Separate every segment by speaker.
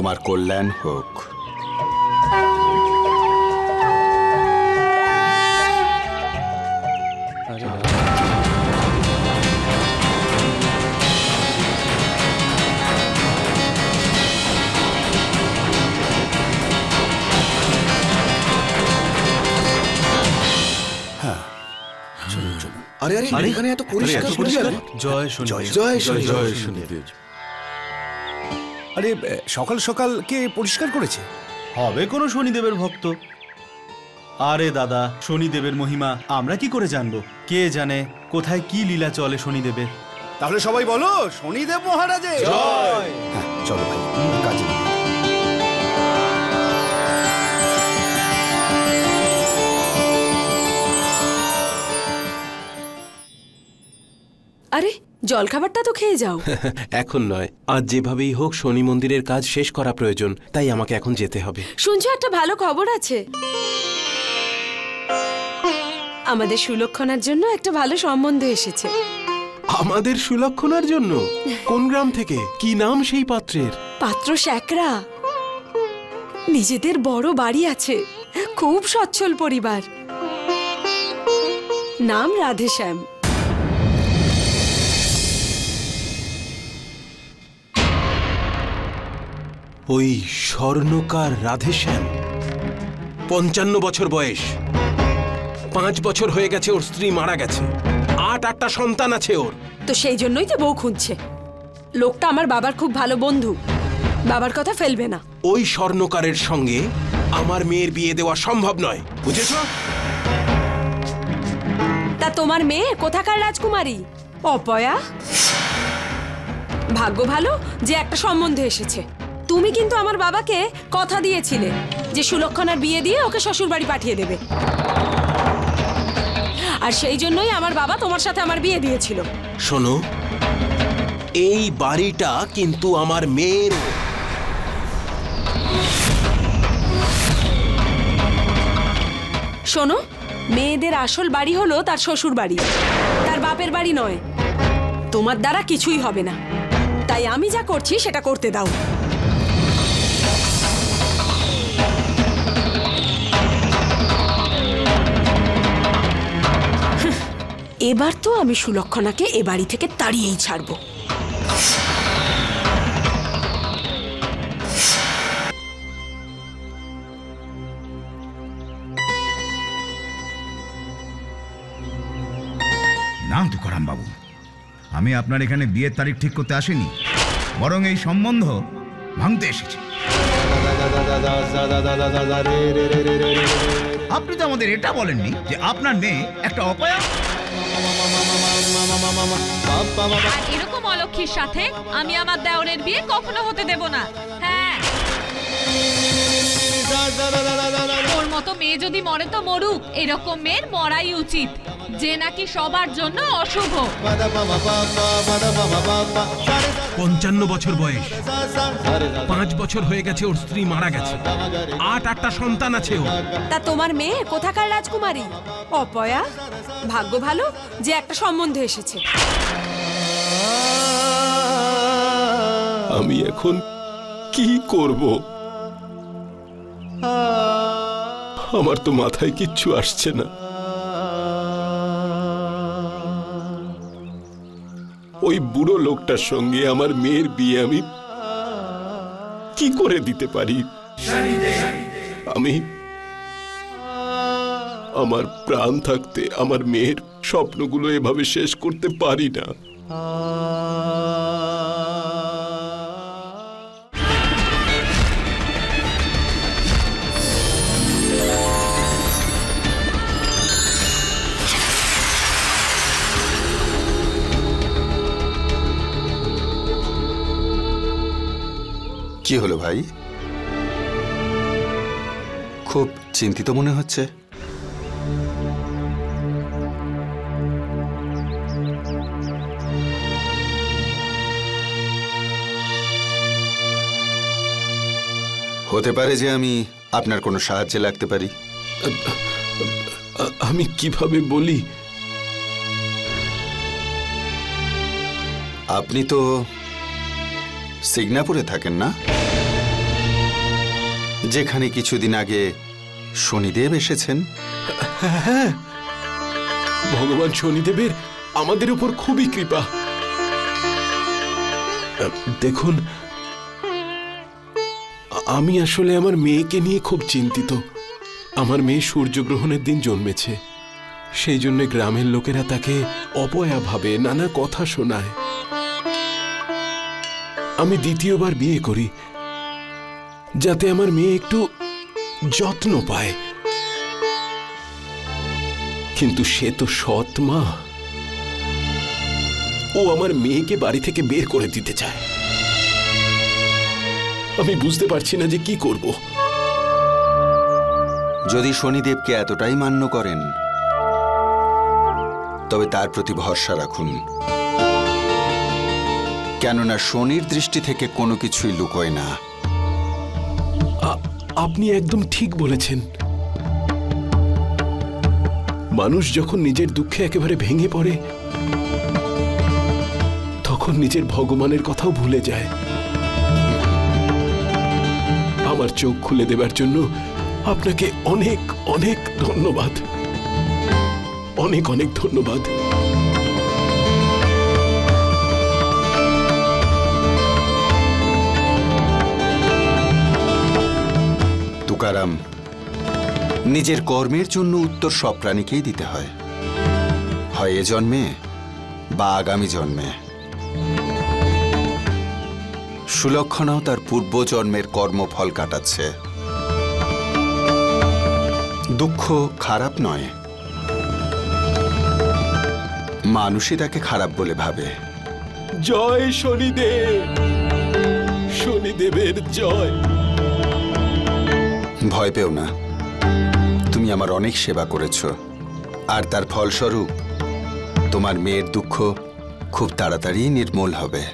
Speaker 1: তোমার কল্যাণ হোক।
Speaker 2: আরে আরে এখানে এত পরিষ্কার।
Speaker 3: জয় শনিদেব।
Speaker 2: জয় জয় শনিদেব।
Speaker 3: আরে সকাল সকাল কে পরিষ্কার করেছে? হবে কোনো শনিদেবের ভক্ত। আরে দাদা, শনিদেবের মহিমা আমরা কি করে জানবো? কে জানে কোথায় কি লীলা চলে শনিদেবের। তাহলে সবাই বলো শনিদেব মহারাজের জয়।
Speaker 1: হ্যাঁ চলো ভাই, কাজে।
Speaker 4: আরে জলখাবারটা তো খেয়ে যাও।
Speaker 5: এখন নয়, আজ যেভাবেই হোক শনি মন্দিরের কাজ শেষ করা প্রয়োজন, তাই আমাকে এখন যেতে হবে।
Speaker 4: শুনছো একটা ভালো খবর আছে, আমাদের সুলক্ষণার জন্য একটা ভালো সম্বন্ধ এসেছে।
Speaker 5: আমাদের সুলক্ষণার জন্য? কোন গ্রাম থেকে? কি নাম সেই পাত্রের?
Speaker 4: পাত্র শ্যাকরা, নিজেদের বড় বাড়ি আছে, খুব সচ্ছল পরিবার, নাম রাধেশ্যাম।
Speaker 5: ওই স্বর্ণকার রাধেশ্যাম, 55 বছর বয়স, 5 বছর হয়ে গেছে ওর স্ত্রী মারা গেছে, 8-8টা সন্তান আছে ওর।
Speaker 4: তো সেই জন্যই তো বউ খুঁজছে। লোকটা আমার বাবার খুব ভালো বন্ধু, বাবার কথা ফেলবে না।
Speaker 5: ওই স্বর্ণকারের সঙ্গে আমার মেয়ের বিয়ে দেওয়া সম্ভব নয়, বুঝেছো?
Speaker 4: তা তোমার মেয়ে কোথাকার রাজকুমারী? অপয়া? ভাগ্য ভালো যে একটা সম্বন্ধ এসেছে। তুমি কিন্তু আমার বাবাকে কথা দিয়েছিলে যে সুলক্ষণার বিয়ে দিয়ে ওকে শ্বশুর বাড়ি পাঠিয়ে দেবে, আর সেই জন্যই আমার বাবা তোমার সাথে আমার বিয়ে দিয়েছিল।
Speaker 5: শোনো, এই বাড়িটা কিন্তু আমার মেয়ের।
Speaker 4: শোনো, মেয়েদের আসল বাড়ি হলো তার শ্বশুর বাড়ি, তার বাপের বাড়ি নয়। তোমার দ্বারা কিছুই হবে না, তাই আমি যা করছি সেটা করতে দাও। এবার তো আমি সুলক্ষণাকে এ বাড়ি থেকে তাড়িয়েই ছাড়বো।
Speaker 6: না তুকারাম বাবু, আমি আপনার এখানে বিয়ের তারিখ ঠিক করতে আসিনি, বরং এই সম্বন্ধ ভাঙতে এসেছি। আপনি তো আমাদের এটা বলেননি যে আপনার মেয়ে একটা অপয়া।
Speaker 7: এরকম অলক্ষীর সাথে আমি আমার দেওরের বিয়ে কখনো হতে দেব না। হ্যাঁ, ওর মতো মেয়ে যদি মরে তো মরুক, এরকম মেয়ের মরাই উচিত, যে নাকি সবার জন্য অশুভ।
Speaker 5: 55 বছর বয়স, 5 বছর হয়ে গেছে ওর স্ত্রী মারা গেছে, 8-8টা সন্তান আছে ওর।
Speaker 4: তা তোমার মেয়ে কোথাকার রাজকুমারী? অপয়া? ভাগ্য ভালো যে একটা সম্বন্ধ এসেছে।
Speaker 5: আমি এখন কি করব? আমার তো মাথায় কিচ্ছু আসছে না। ওই বুড়ো লোকটার সঙ্গে আমার মেয়ের বিয়ে আমি কি করে দিতে পারি? আমি আমার প্রাণ থাকতে আমার মেয়ের স্বপ্নগুলো এভাবে শেষ করতে পারি না।
Speaker 1: কি হলো ভাই, খুব চিন্তিত মনে হচ্ছে। হতে পারে যে আমি আপনার কোনো সাহায্যে লাগতে পারি।
Speaker 5: আমি কিভাবে বলি?
Speaker 1: আপনি তো সিগনাপুরে থাকেন না? যেখানে কিছুদিন আগে শনিদেব এসেছেন।
Speaker 5: হ্যাঁ, ভগবান শনিদেবের আমাদের উপর খুবই কৃপা। দেখুন, আমি আসলে আমার মেয়েকে নিয়ে খুব চিন্তিত। আমার মেয়ে সূর্যগ্রহণের দিন জন্মেছে, সেই জন্য গ্রামের লোকেরা তাকে অপয়া ভাবে, নানা কথা শোনায়। আমি দ্বিতীয়বার বিয়ে করি যাতে আমার মেয়ে একটু যত্ন পায়, কিন্তু সে তো সৎ মা, ও আমার মেয়েকে বাড়ি থেকে বের করে দিতে চায়। আমি বুঝতে পারছি না যে কি করব।
Speaker 1: যদি শনিদেবকে এতটাই মান্য করেন তবে তার প্রতি ভরসা রাখুন, কেননা শনির দৃষ্টি থেকে কোনো কিছুই লুকোয় না।
Speaker 5: আপনি একদম ঠিক বলেছেন। মানুষ যখন নিজের দুঃখে একেবারে ভেঙে পড়ে তখন নিজের ভগবানের কথাও ভুলে যায়। আমার চোখ খুলে দেবার জন্য আপনাকে অনেক অনেক ধন্যবাদ, অনেক অনেক ধন্যবাদ।
Speaker 1: তুকারাম, নিজের কর্মের জন্য উত্তর সব প্রাণীকেই দিতে হয়, হয় এ জন্মে বা আগামী জন্মে। সুলক্ষণাও তার পূর্বজন্মের কর্মফল কাটাচ্ছে। দুঃখ খারাপ নয়, মানুষই তাকে খারাপ বলে ভাবে।
Speaker 5: জয় শনিদেব, শনিদেবের জয়।
Speaker 1: ভয় পেও না, তুমি আমার অনেক সেবা করেছ, আর তার ফলস্বরূপ তোমার মেয়ের দুঃখ খুব তাড়াতাড়ি নির্মূল হবে।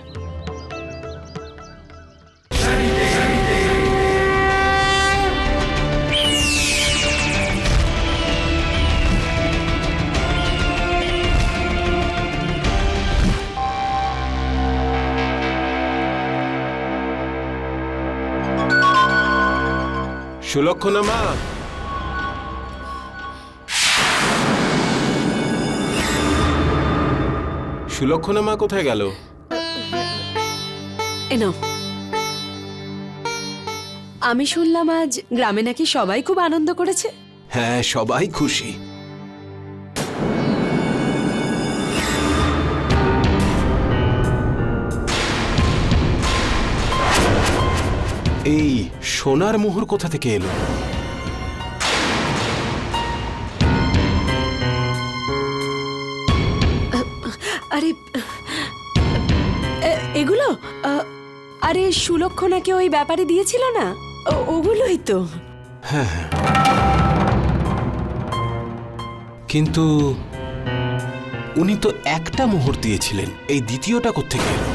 Speaker 5: সুলক্ষণা মা, সুলক্ষণা মা কোথায় গেল?
Speaker 4: এনো, আমি শুনলাম আজ গ্রামে নাকি সবাই খুব আনন্দ করেছে।
Speaker 5: হ্যাঁ, সবাই খুশি। এই সোনার মোহর কোথা থেকে এলো?
Speaker 4: আরে এগুলো, আরে সুলক্ষণাকে ওই ব্যাপারে দিয়েছিল না, ওগুলোই তো।
Speaker 5: হ্যাঁ, কিন্তু উনি তো একটা মোহর দিয়েছিলেন, এই দ্বিতীয়টা কোত্থেকে এলো?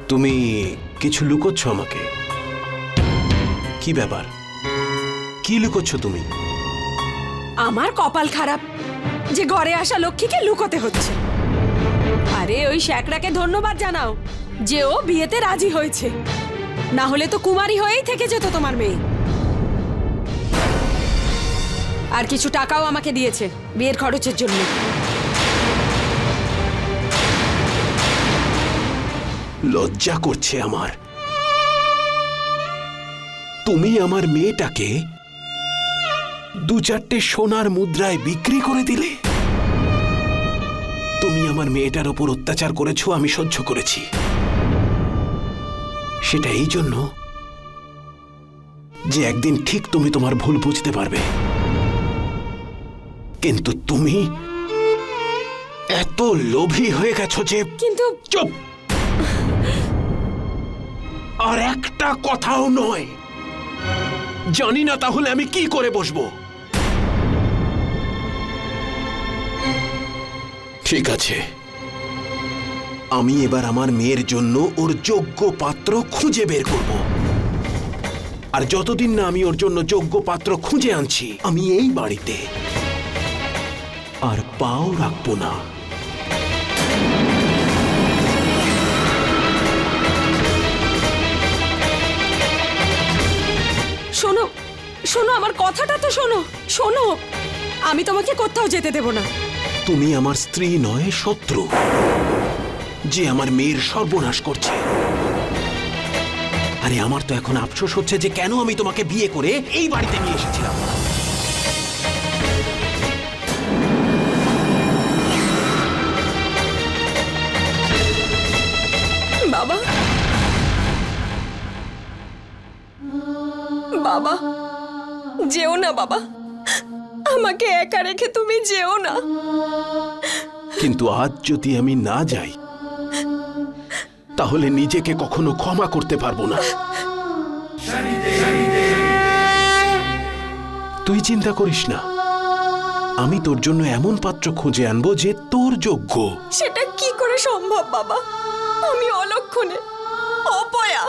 Speaker 5: তুমি কিছু লুকোচ্ছ আমাকে। কি ব্যাপার, কি লুকোচ্ছ তুমি?
Speaker 4: আমার কপাল খারাপ যে ঘরে আসা লক্ষ্মীকে লুকোতে হচ্ছে। আরে ওই শ্যাকরাকে ধন্যবাদ জানাও যে ও বিয়েতে রাজি হয়েছে, না হলে তো কুমারী হয়েই থেকে যেত তোমার মেয়ে। আর কিছু টাকাও আমাকে দিয়েছে বিয়ের খরচের জন্য।
Speaker 5: লজ্জা করছে আমার। তুমি আমার মেয়েটাকে 2-4টে সোনার মুদ্রায় বিক্রি করে দিলে। তুমি আমার মেয়েটার উপর অত্যাচার করেছো, আমি সহ্য করেছি। সেটা এই জন্য যে একদিন ঠিক তুমি তোমার ভুল বুঝতে পারবে। কিন্তু তুমি এত লোভী হয়ে গেছো যে।
Speaker 4: কিন্তু
Speaker 5: চুপ! আর একটা কথাও নয়। জানি না তাহলে আমি কি করে বসবো। ঠিক আছে, আমি এবার আমার মেয়ের জন্য ওর যোগ্য পাত্র খুঁজে বের করব। আর যতদিন না আমি ওর জন্য যোগ্য পাত্র খুঁজে আনছি, আমি এই বাড়িতে আর পাও রাখবো না।
Speaker 4: শোনো শোনো, আমার কথাটা তো শোনো। শোনো, আমি তোমাকে কোথাও যেতে দেব না।
Speaker 5: তুমি আমার স্ত্রী নয়, শত্রু, যে আমার মেয়ের সর্বনাশ করছে। আরে আমার তো এখন আফসোস হচ্ছে যে কেন আমি তোমাকে বিয়ে করে এই বাড়িতে নিয়ে এসেছিলাম।
Speaker 4: বাবা, বাবা যেও না বাবা, আমাকে একা রেখে তুমি যেও না।
Speaker 5: কিন্তু আজ যদি আমি না যাই তাহলে নিজেকে কখনো ক্ষমা করতে পারবো না। তুই চিন্তা করিস না, আমি তোর জন্য এমন পাত্র খুঁজে আনবো যে তোর যোগ্য।
Speaker 4: সেটা কি করে সম্ভব বাবা? আমি অলক্ষণে, অপয়া,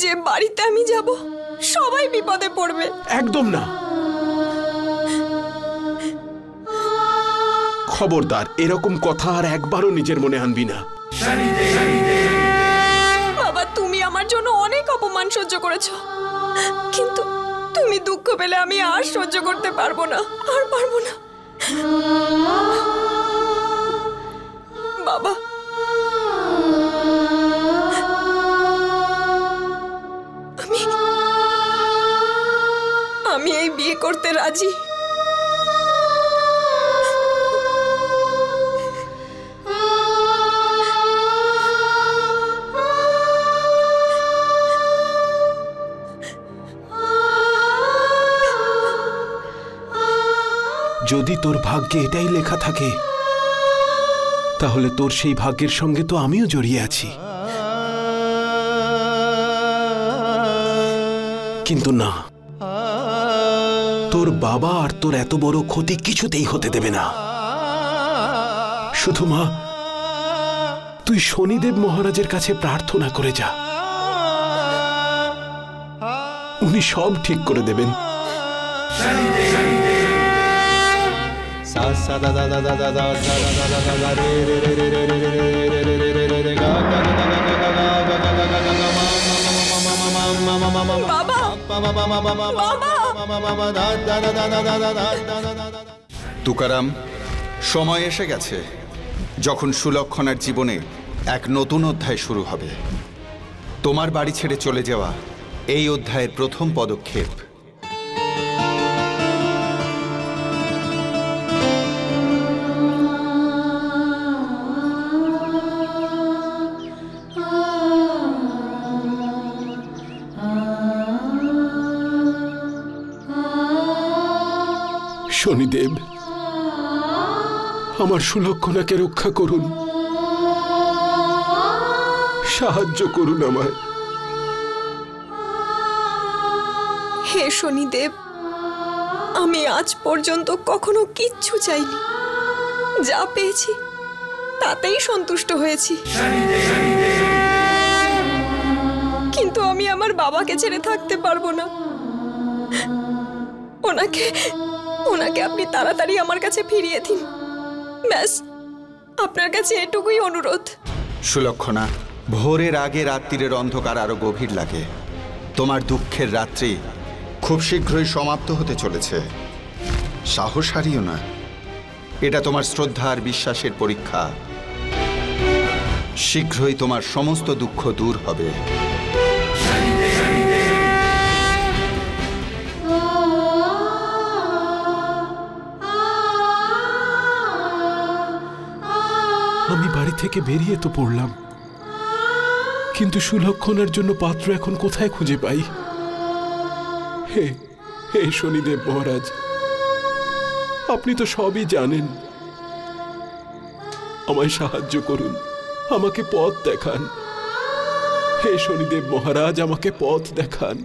Speaker 4: যে বাড়িতে আমি যাব সবাই বিপদে পড়বে।
Speaker 5: একদম না, খবরদার এরকম কথা আর একবারও নিজের মনে আনবি না।
Speaker 4: বাবা, তুমি আমার জন্য অনেক অপমান সহ্য করেছো, কিন্তু তুমি দুঃখ পেলে আমি আর সহ্য করতে পারবো না, আর পারবো না। বাবা, আমি এই বিয়ে করতে রাজি।
Speaker 5: যদি তোর ভাগ্যে এটাই লেখা থাকে তাহলে তোর সেই ভাগ্যের সঙ্গে তো আমিও জড়িয়ে আছি। কিন্তু না, তোর বাবা আর তোর এত বড় ক্ষতি কিছুতেই হতে দেবে না। শুধু মা, তুই শনিদেব মহারাজের কাছে প্রার্থনা করে যা, উনি সব ঠিক করে দেবেন।
Speaker 1: তুকারাম, সময় এসে গেছে যখন সুলক্ষণার জীবনে এক নতুন অধ্যায় শুরু হবে। তোমার বাড়ি ছেড়ে চলে যাওয়া এই অধ্যায়ের প্রথম পদক্ষেপ।
Speaker 5: শনিদেব, আমার সুলক্ষণাকে রক্ষা করুন, সাহায্য করুন আমায়।
Speaker 4: হে শনিদেব, আমি আজ পর্যন্ত কখনো কিচ্ছু চাইনি, যা পেয়েছি তাতেই সন্তুষ্ট হয়েছি। কিন্তু আমি আমার বাবাকে ছেড়ে থাকতে পারবো না। ওনাকে আপনি তাড়াতাড়ি আমার কাছে ফিরিয়ে দিন, ব্যাস আপনার কাছে এটুকুই অনুরোধ।
Speaker 1: সুলক্ষণা, ভোরের আগে রাত্রির অন্ধকার আরো গভীর লাগে। তোমার দুঃখের রাত্রি খুব শীঘ্রই সমাপ্ত হতে চলেছে। সাহস হারিও না, এটা তোমার শ্রদ্ধা আর বিশ্বাসের পরীক্ষা। শীঘ্রই তোমার সমস্ত দুঃখ দূর হবে।
Speaker 5: আমি বাড়ি থেকে বেরিয়ে তো পড়লাম, কিন্তু সুলক্ষণার জন্য পাত্র এখন কোথায় খুঁজে পাই? হে হে শনিদেব মহারাজ, আপনি তো সবই জানেন, আমায় সাহায্য করুন, আমাকে পথ দেখান। হে শনিদেব মহারাজ, আমাকে পথ দেখান।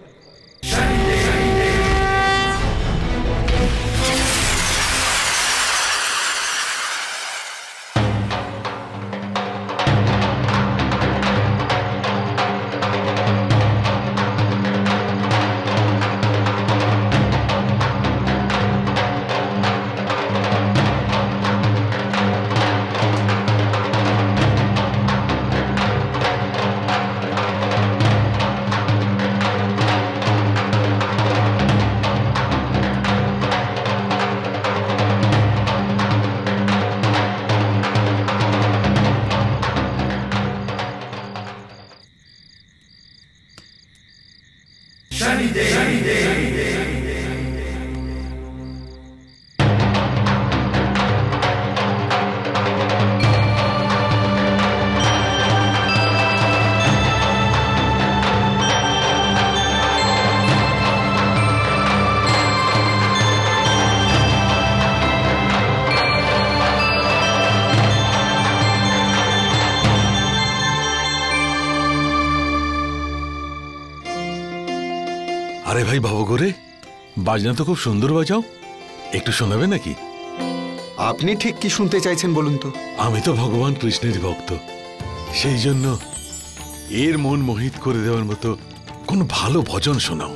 Speaker 2: আরে ভাই ভবঘুরে, বাজনা তো খুব সুন্দর বাজাও, একটু শোনাবে নাকি?
Speaker 1: আপনি ঠিক কি শুনতে চাইছেন বলুন তো?
Speaker 2: আমি তো ভগবান কৃষ্ণের ভক্ত, সেই জন্য এর মন মোহিত করে দেওয়ার মতো কোন ভালো ভজন শোনাও।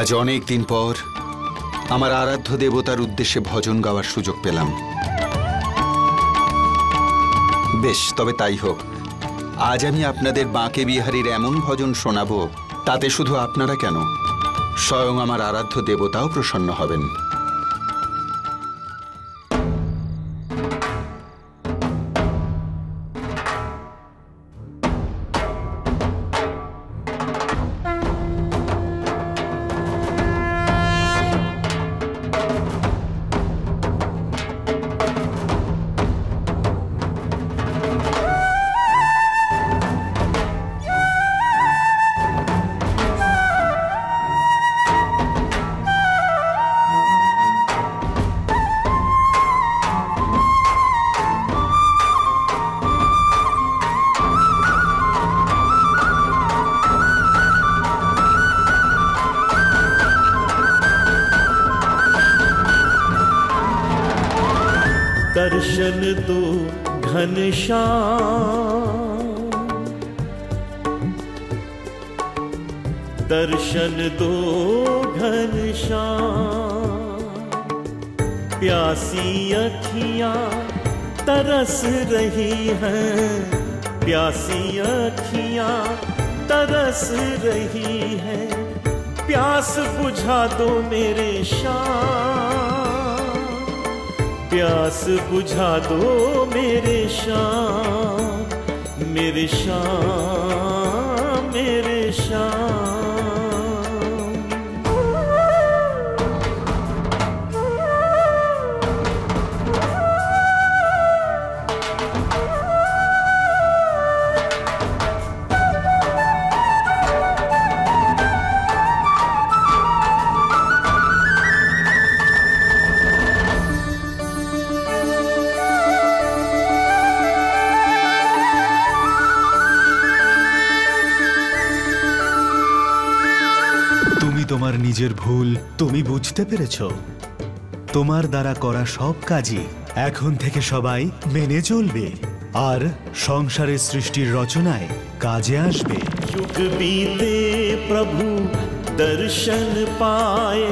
Speaker 1: আজ অনেক দিন পর আমার আরাধ্য দেবতার উদ্দেশ্যে ভজন গাওয়ার সুযোগ পেলাম। বেশ, তবে তাই হোক। আজ আমি আপনাদের বাঁকে বিহারীর এমন ভজন শোনাবো, তাতে শুধু আপনারা কেন, স্বয়ং আমার আরাধ্য দেবতাও প্রসন্ন হবেন।
Speaker 8: दर्शन दो घनश्याम, दर्शन दो घनश्याम, प्यासी अखियां तरस रही हैं, प्यासी अखियां तरस रही हैं, प्यास बुझा दो मेरे श्याम, प्यास बुझा दो मेरे श्याम, मेरे श्याम, मेरे श्याम।
Speaker 3: তোমার নিজের ভুল তুমি বুঝতে পেরেছো। তোমার দ্বারা করা সব কাজই এখন থেকে সবাই মেনে চলবে আর সংসারের সৃষ্টির রচনায় কাজে আসবে।
Speaker 8: युग बीते प्रभु दर्शन पाए,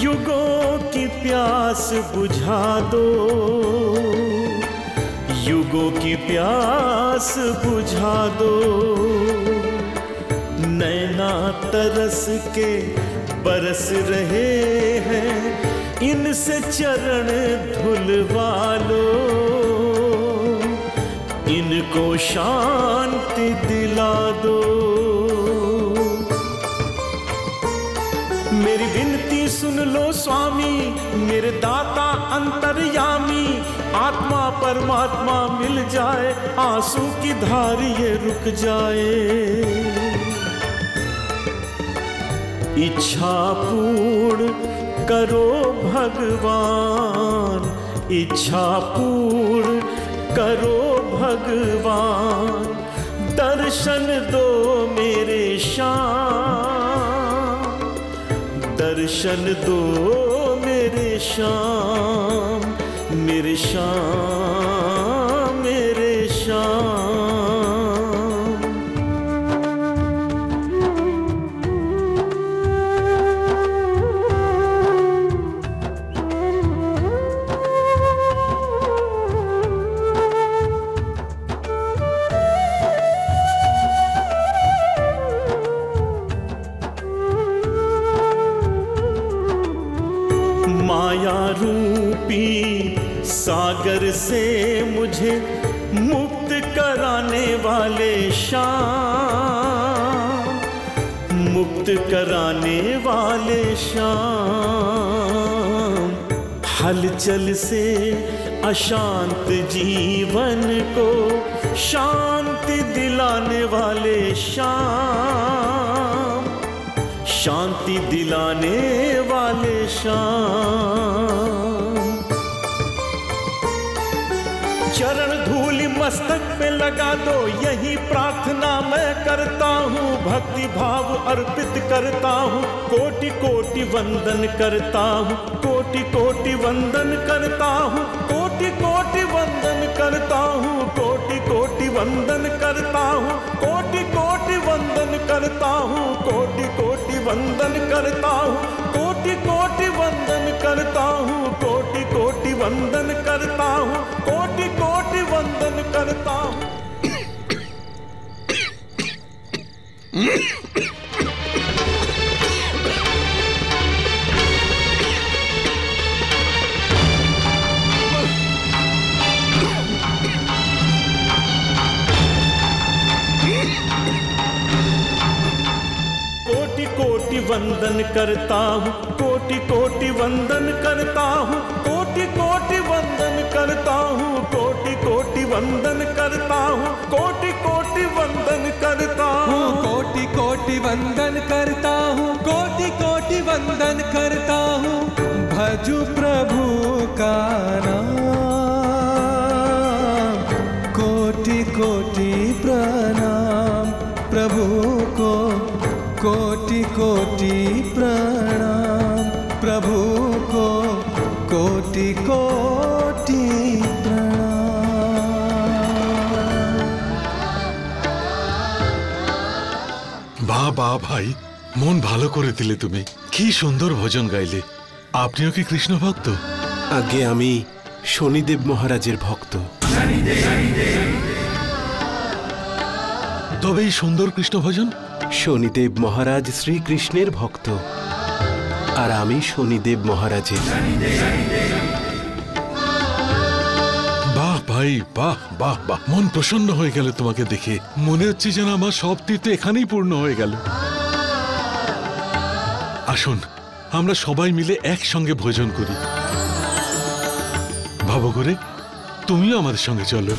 Speaker 8: युगों की प्यास बुझा दो, युगों की प्यास बुझा दो, नैना तरस के बरस रहे हैं, इनसे चरण धुलवा लो, इनको शांति दिला दो। मेरी विनती सुन लो स्वामी, मेरे दाता अंतर्यामी, आत्मा परमात्मा मिल जाए, आंसू की धार ये रुक जाए। इच्छा पूर्ण करो भगवान, इच्छा पूर्ण करो भगवान, दर्शन दो मेरे श्याम, दर्शन दो मेरे श्याम, मेरे श्याम, मेरे श्याम। से मुझे मुक्त कराने वाले श्याम, मुक्त कराने वाले श्याम, हलचल से अशांत जीवन को शांति दिलाने वाले श्याम, शांति दिलाने वाले श्याम। चरण धूलि मस्तक पे लगा दो, यही प्रार्थना मैं करता हूँ। भक्ति भाव अर्पित करता हूँ, कोटि कोटि वंदन करता हूँ, कोटि कोटि वंदन करता हूँ, कोटि कोटि वंदन करता हूँ, कोटि कोटि वंदन करता हूँ, कोटि कोटि वंदन करता हूँ, कोटि कोटि वंदन करता हूँ, कोटि कोटि वंदन करता हूँ, कोटि कोटि वंदन करता हूँ, कोटि कोटि वंदन करता हूँ। कोटि कोटि वंदन करता हूँ, कोटि कोटि वंदन करता हूँ, कोटि कोटि वंदन करता हूँ, कोटि कोटि वंदन करता हूँ, कोटि कोटि वंदन करता हूँ,
Speaker 9: कोटि कोटि वंदन करता हूँ, कोटि कोटि वंदन करता हूँ। भजू प्रभु का नाम, कोटि कोटि प्रणाम प्रभु को, कोटि कोटि प्रणाम प्रभु को, कोटि कोटि
Speaker 2: বাহ বাহ ভাই, মন ভালো করে দিলে তুমি। কি সুন্দর ভজন গাইলে। আপনিও কি কৃষ্ণ ভক্ত?
Speaker 5: আগে আমি শনিদেব মহারাজের ভক্ত।
Speaker 2: তবে এই সুন্দর কৃষ্ণ ভজন?
Speaker 5: শনিদেব মহারাজ শ্রীকৃষ্ণের ভক্ত, আর আমি শনিদেব মহারাজের।
Speaker 2: বাহ ভাই, বাহ বাহ বাহ, মন প্রসন্ন হয়ে গেল তোমাকে দেখে। মনে হচ্ছে যেন আমার সব তীর্থ এখানেই পূর্ণ হয়ে গেল। আসুন আমরা সবাই মিলে একসঙ্গে ভোজন করি। ভাবো করে তুমিও আমাদের সঙ্গে চলো।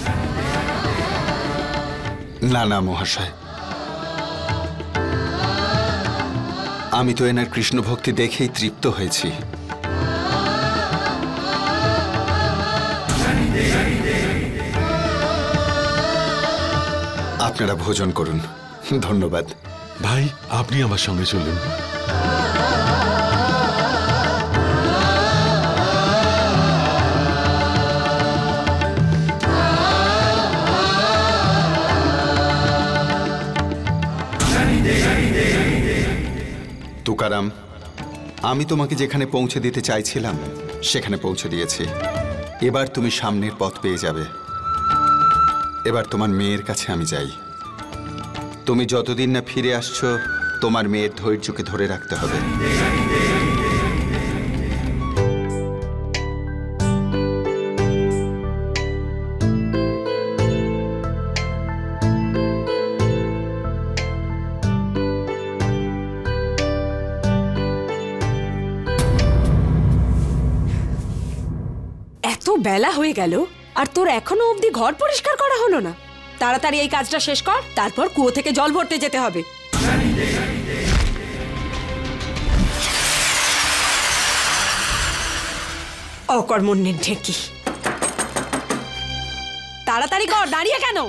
Speaker 1: না না মহাশয়, আমি তো এনার কৃষ্ণ ভক্তি দেখেই তৃপ্ত হয়েছি। আপনারা ভোজন করুন। ধন্যবাদ
Speaker 2: ভাই, আপনি আমার সঙ্গে চলুন।
Speaker 1: তুকারাম, আমি তোমাকে যেখানে পৌঁছে দিতে চাইছিলাম সেখানে পৌঁছে দিয়েছি। এবার তুমি সামনের পথ পেয়ে যাবে। এবার তোমার মেয়ের কাছে আমি যাই। তুমি যতদিন না ফিরে আসছো, তোমার মেয়ের ধৈর্যকে ধরে রাখতে হবে।
Speaker 4: এত বেলা হয়ে গেল আর তোর এখনো অবধি ঘর পরিষ্কার করা হলো না। তাড়াতাড়ি এই কাজটা শেষ কর, তারপর কুয়ো থেকে জল ভরতে যেতে হবে। অকর্মণ্যের ঢেঁকি। তাড়াতাড়ি কর, দাঁড়িয়ে কেন?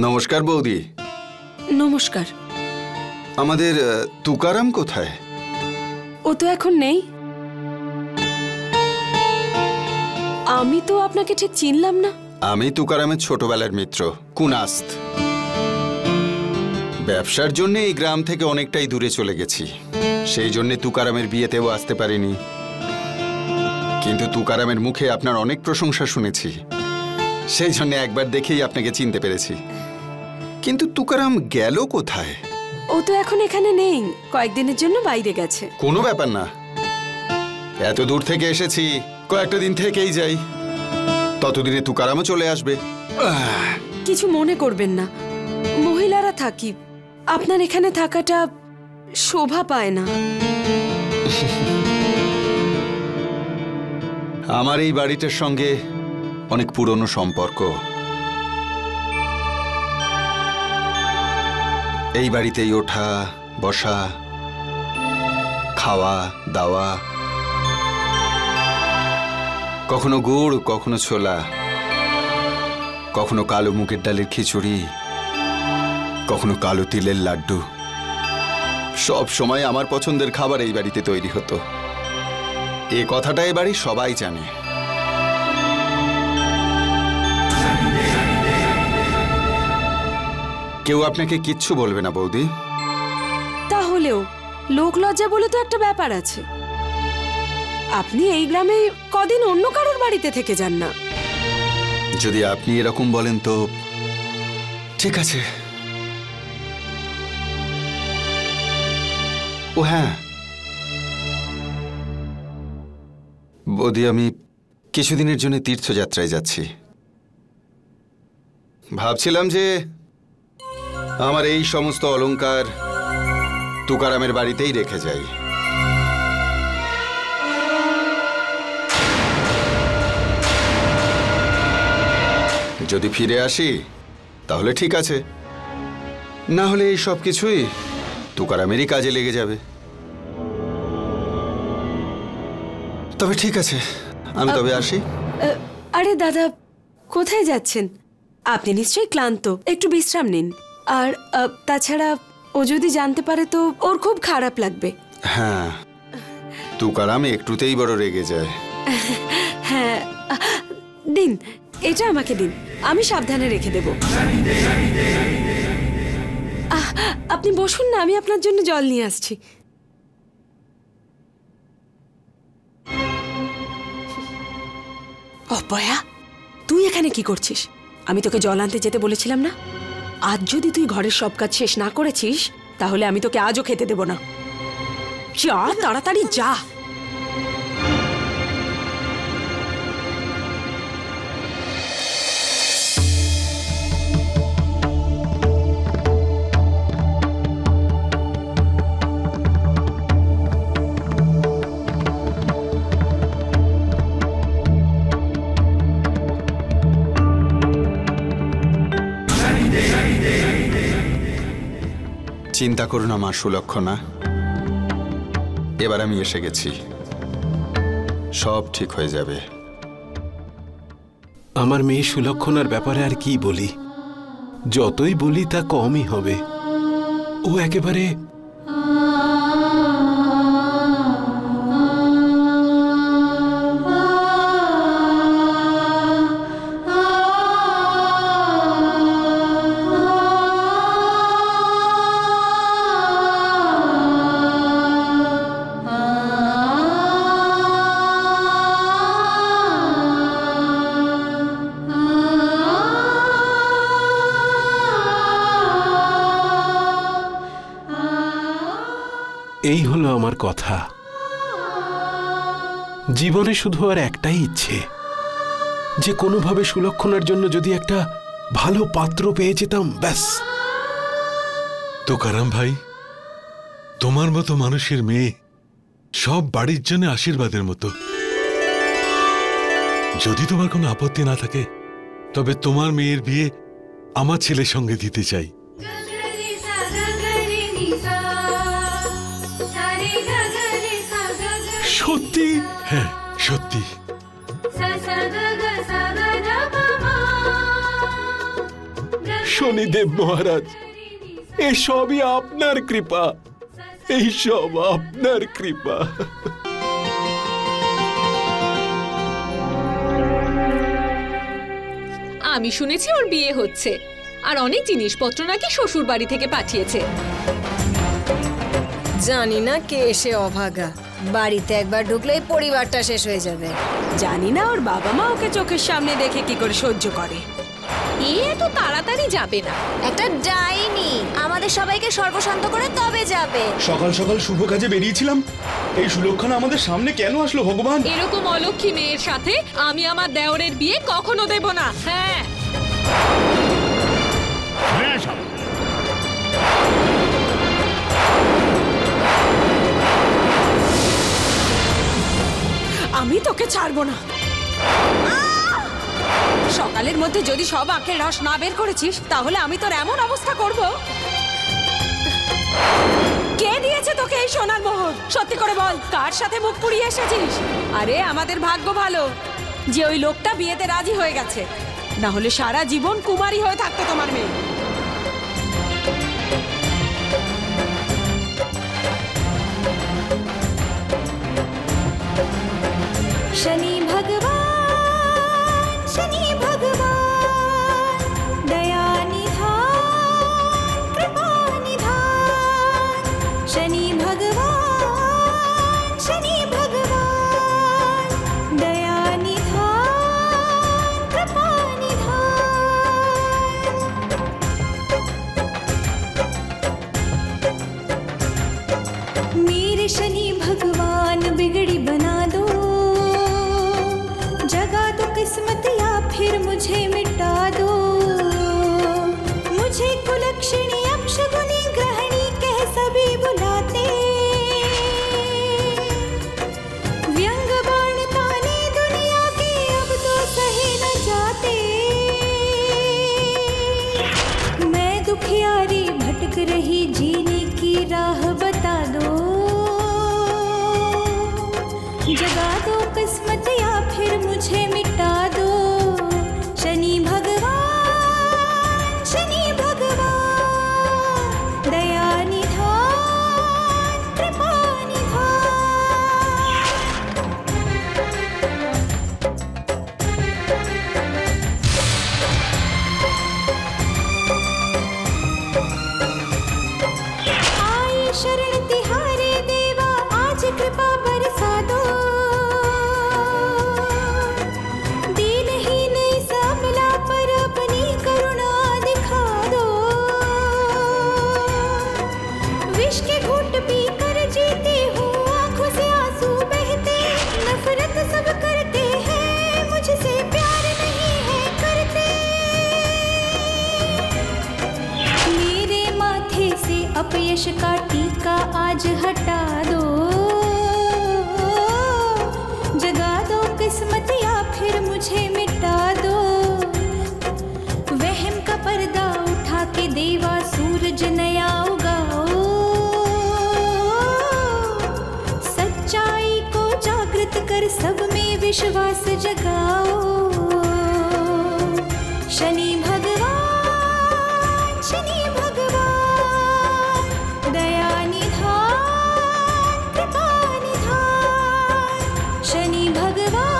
Speaker 1: নমস্কার বৌদি।
Speaker 4: নমস্কার।
Speaker 1: আমাদের তুকারাম কোথায়?
Speaker 4: ও তো এখন নেই। আমি তো আপনাকে ঠিক চিনলাম না।
Speaker 1: আমি তুকারামের ছোটবেলার মিত্র কুনাস্ত। ব্যবসার জন্য এই গ্রাম থেকে অনেকটাই দূরে চলে গেছি, সেই জন্য তুকারামের বিয়েতেও আসতে পারিনি। কিন্তু তুকারামের মুখে আপনার অনেক প্রশংসা শুনেছি, সেই জন্য একবার দেখেই আপনাকে চিনতে পেরেছি। কিন্তু তুকারাম গেল কোথায়?
Speaker 4: ও তো এখন এখানে নেই, কয়েকদিনের জন্য বাইরে গেছে।
Speaker 1: কোনো ব্যাপার না, এত দূর থেকে এসেছি, কয়েকটা দিন থেকেই যাই, ততদিনে তুকারামও চলে আসবে।
Speaker 4: কিছু মনে করবেন না, মহিলারা থাকি, আপনার এখানে থাকাটা শোভা পায় না।
Speaker 1: আমার এই বাড়িটার সঙ্গে অনেক পুরনো সম্পর্ক। এই বাড়িতেই ওঠা বসা, খাওয়া দাওয়া, কখনো গুড়, কখনো ছোলা, কখনো কালো মুগের ডালের খিচুড়ি, কখনো কালো তিলের লাড্ডু। সব সময় আমার পছন্দের খাবার এই বাড়িতে তৈরি হতো। এ কথাটা এ বাড়ির সবাই জানে। কেউ আপনাকে কিচ্ছু বলবে না বৌদি।
Speaker 4: তাহলেও লোক লজ্জা বলে তো একটা ব্যাপার আছে। আপনি এই গ্রামে কদিন অন্য কারোর বাড়িতে থেকে যান না।
Speaker 1: যদি আপনি এরকম বলেন তো ঠিক আছে। ও হ্যাঁ বৌদি, আমি কিছুদিনের জন্য তীর্থযাত্রায় যাচ্ছি। ভাবছিলাম যে আমার এই সমস্ত অলংকার তুকারামের বাড়িতেই রেখে যাই। যদি ফিরে আসি তাহলে ঠিক আছে, না হলে এই সব কিছুই তুকারামেরই কাজে লেগে যাবে। তবে ঠিক আছে, আমি তবে আসি।
Speaker 4: আরে দাদা, কোথায় যাচ্ছেন? আপনি নিশ্চয়ই ক্লান্ত, একটু বিশ্রাম নিন। আর তাছাড়া ও যদি জানতে পারে তো ওর খুব খারাপ লাগবে।
Speaker 1: হ্যাঁ, তুকারাম একটুতেই বড় রেগে যায়।
Speaker 4: হ্যাঁ, দিন, এটা আমাকে দিন, আমি সাবধানে রেখে দেব। আপনি বসুন না, আমি আপনার জন্য জল নিয়ে আসছি। অপয়া, তুই এখানে কি করছিস? আমি তোকে জল আনতে যেতে বলেছিলাম না? আজ যদি তুই ঘরের সব কাজ শেষ না করেছিস তাহলে আমি তোকে আজও খেতে দেব না। যা, তাড়াতাড়ি যা।
Speaker 1: চিন্তা করো না মা সুলক্ষণা, এবার আমি এসে গেছি, সব ঠিক হয়ে যাবে।
Speaker 5: আমার মেয়ে সুলক্ষণার ব্যাপারে আর কি বলি, যতই বলি তা কমই হবে। ও একেবারে এই হলো আমার কথা। জীবনে শুধু আর একটাই ইচ্ছে, যে কোনোভাবে সুলক্ষণার জন্য যদি একটা ভালো পাত্র পেয়ে যেতাম, ব্যাস।
Speaker 2: তুকারাম ভাই, তোমার মতো মানুষের মেয়ে সব বাড়ির জন্য আশীর্বাদের মতো। যদি তোমার কোনো আপত্তি না থাকে তবে তোমার মেয়ের বিয়ে আমার ছেলের সঙ্গে দিতে চাই।
Speaker 5: সত্যি?
Speaker 2: হ্যাঁ, সত্যি।
Speaker 5: শনিদেব মহারাজ, এসবই আপনার কৃপা, এইসব আপনার কৃপা।
Speaker 7: আমি শুনেছি ওর বিয়ে হচ্ছে, আর অনেক জিনিসপত্র নাকি শ্বশুর বাড়ি থেকে পাঠিয়েছে।
Speaker 10: জানি না কে এসে অভাগা, বাড়িতে একবার ঢুকলেই পরিবারটা শেষ হয়ে যাবে।
Speaker 4: জানি না ওর বাবা মা ওকে চোখের সামনে দেখে কি করে সহ্য করে।
Speaker 7: এ তো তাড়াতাড়ি যাবে না।
Speaker 10: একটা ডাইনি আমাদের সবাইকে সর্বশান্ত করে তবে যাবে।
Speaker 3: সকাল সকাল শুভ কাজে বেরিয়েছিলাম, এই সুলক্ষণা আমাদের সামনে কেন আসলো ভগবান?
Speaker 7: এরকম অলক্ষী মেয়ের সাথে আমি আমার দেওরের বিয়ে কখনো দেব না। হ্যাঁ,
Speaker 4: আমি তোকে ছাড়বো না। সকালের মধ্যে যদি সব আখের রস না বের করেছিস তাহলে আমি তোর এমন অবস্থা করব। কে দিয়েছে তোকে এই সোনার মোহর? সত্যি করে বল, কার সাথে মুখ পুড়িয়ে এসেছিস? আরে আমাদের ভাগ্য ভালো যে ওই লোকটা বিয়েতে রাজি হয়ে গেছে, না হলে সারা জীবন কুমারী হয়ে থাকতো তোমার মেয়ে।
Speaker 10: शनि भगवान दया निधान कृपा निधान। शनि भगवान दया निधान कृपा निधान। मेरे शनि भगवान बिगड़ी बना दो, जगा दो किस्मत या फिर मुझे मिटा दो। मुझे कुलक्षणी अपशगुनी ग्रहणी कह सभी बुलाते, व्यंग बाण ताने दुनिया के अब तो सहे न जाते। मैं दुखियारी भटक रही जीने की राह बता दो, जगा दो किस्मत या फिर मुझे मिटा दो। शनि भगवान दया निधान कृपा निधान। आए शरण तिहारे देवा आज कृपा बरसा दो। अपयश का टीका आज हटा दो, जगा दो किस्मत या फिर मुझे मिटा दो। वहम का पर्दा उठा के देवा सूरज नया उगाओ, सच्चाई को जागृत कर सब में विश्वास जगाओ। शनि भगवान दया निधान कृपा निधान। शनि भगवान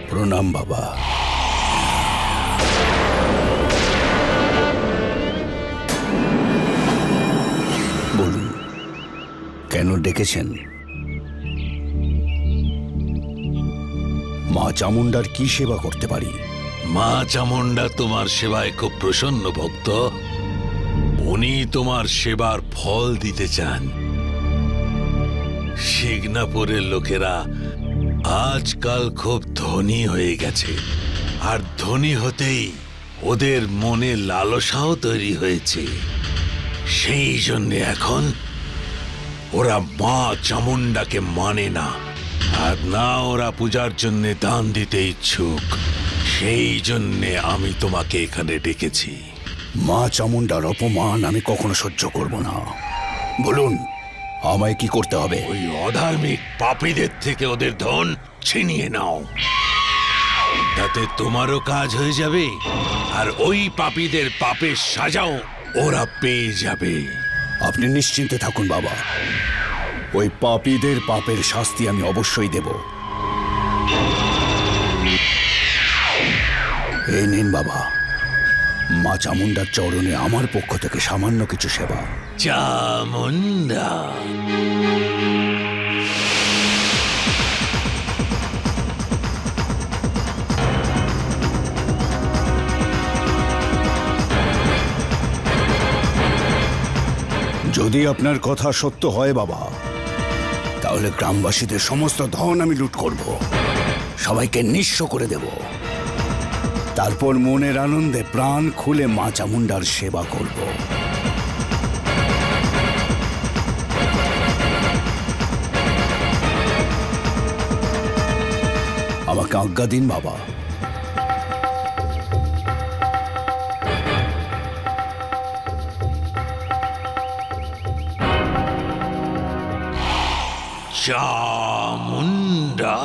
Speaker 11: প্রণাম বাবা। বলুন কেন ডেকেছেন? মা চামুন্ডার কি সেবা করতে পারি?
Speaker 2: মা চামুন্ডা তোমার সেবায় খুব প্রসন্ন ভক্ত। উনি তোমার সেবার ফল দিতে চান। সিগনাপুরের লোকেরা আজকাল খুব ধনী হয়ে গেছে, আর ধনী হতেই ওদের মনে লালসাও তৈরি হয়েছে। সেই জন্য এখন ওরা মা চামুন্ডাকে মানে না, আর না ওরা পূজার জন্য দান দিতে ইচ্ছুক। সেই জন্যে আমি তোমাকে এখানে ডেকেছি।
Speaker 11: মা চামুন্ডার অপমান আমি কখনো সহ্য করব না। বলুন আমায় কি করতে হবে?
Speaker 2: ওই অধার্মিক পাপীদের থেকে ওদের ধন ছিনিয়ে নাও, তাতে তোমারও কাজ হয়ে যাবে, আর ওই পাপীদের পাপের সাজাও ওরা পেয়ে যাবে।
Speaker 11: আপনি নিশ্চিন্তে থাকুন বাবা, ওই পাপীদের পাপের শাস্তি আমি অবশ্যই দেব। এই নিন বাবা, মা চামুন্ডার চরণে আমার পক্ষ থেকে সামান্য কিছু সেবা।
Speaker 2: চামুন্ডা
Speaker 11: যদি আপনার কথা সত্য হয় বাবা, তাহলে গ্রামবাসীদের সমস্ত ধন আমি লুট করব, সবাইকে নিঃস্ব করে দেব। তারপর মনের আনন্দে প্রাণ খুলে মা চামুন্ডার সেবা করব। আমাকে আজ্ঞা দিন বাবা।
Speaker 2: চামুন্ডা